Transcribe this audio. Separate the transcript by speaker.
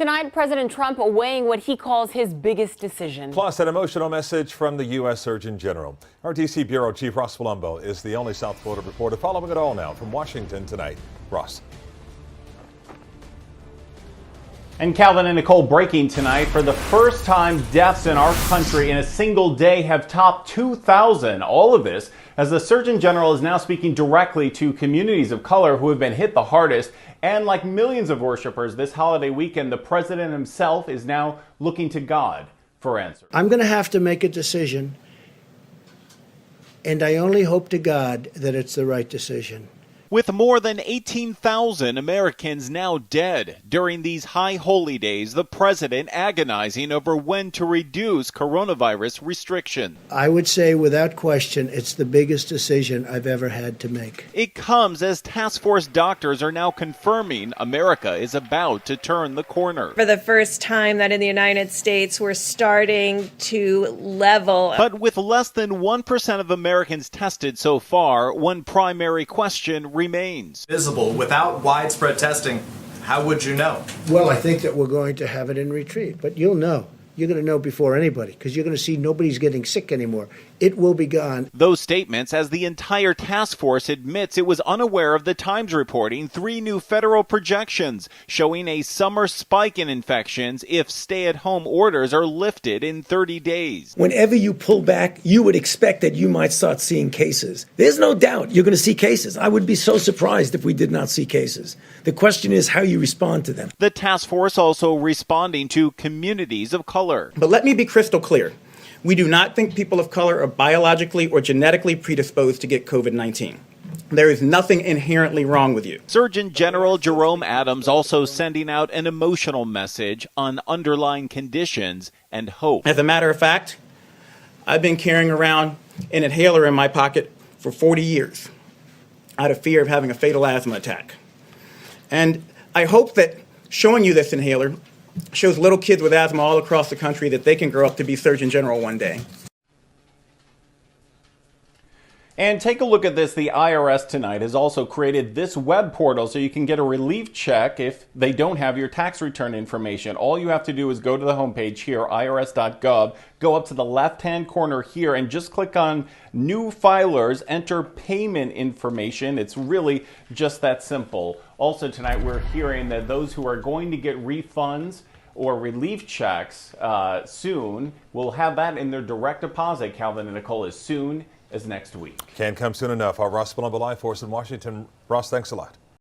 Speaker 1: Tonight, President Trump weighing what he calls his biggest decision.
Speaker 2: Plus, an emotional message from the U.S. Surgeon General. Our D.C. Bureau Chief Ross Palumbo is the only South Florida reporter following it all now from Washington tonight. Ross.
Speaker 3: And Calvin and Nicole, breaking tonight. For the first time, deaths in our country in a single day have topped 2,000. All of this as the Surgeon General is now speaking directly to communities of color who have been hit the hardest. And like millions of worshipers this holiday weekend, the president himself is now looking to God for answers.
Speaker 4: I'm going to have to make a decision, and I only hope to God that it's the right decision.
Speaker 5: With more than 18,000 Americans now dead during these high holy days, the president agonizing over when to reduce coronavirus restrictions.
Speaker 4: I would say without question, it's the biggest decision I've ever had to make.
Speaker 5: It comes as task force doctors are now confirming America is about to turn the corner.
Speaker 6: For the first time that in the United States, we're starting to level.
Speaker 5: But with less than 1% of Americans tested so far, one primary question remains.
Speaker 7: Visible without widespread testing, how would you know?
Speaker 4: Well, I think that we're going to have it in retreat, but you'll know. You're going to know before anybody because you're going to see nobody's getting sick anymore. It will be gone.
Speaker 5: Those statements as the entire task force admits it was unaware of the Times reporting 3 new federal projections showing a summer spike in infections if stay-at-home orders are lifted in 30 days.
Speaker 8: Whenever you pull back, you would expect that you might start seeing cases. There's no doubt you're going to see cases. I would be so surprised if we did not see cases. The question is how you respond to them.
Speaker 5: The task force also responding to communities of color.
Speaker 9: But let me be crystal clear. We do not think people of color are biologically or genetically predisposed to get COVID-19. There is nothing inherently wrong with you.
Speaker 5: Surgeon General Jerome also sending out an emotional message on underlying conditions and hope.
Speaker 9: As a matter of fact, I've been carrying around an inhaler in my pocket for 40 years out of fear of having a fatal asthma attack. And I hope that showing you this inhaler shows little kids with asthma all across the country that they can grow up to be Surgeon General one day.
Speaker 3: And take a look at this. The IRS tonight has also created this web portal so you can get a relief check if they don't have your tax return information. All you have to do is go to the homepage here, irs.gov, go up to the left-hand corner here and just click on New Filers, enter payment information. It's really just that simple. Also tonight we're hearing that those who are going to get refunds or relief checks soon will have that in their direct deposit, Calvin and Nicole, as soon as next week.
Speaker 2: Can't come soon enough. Our Ross Palumbo live for us in Washington. Ross, thanks a lot.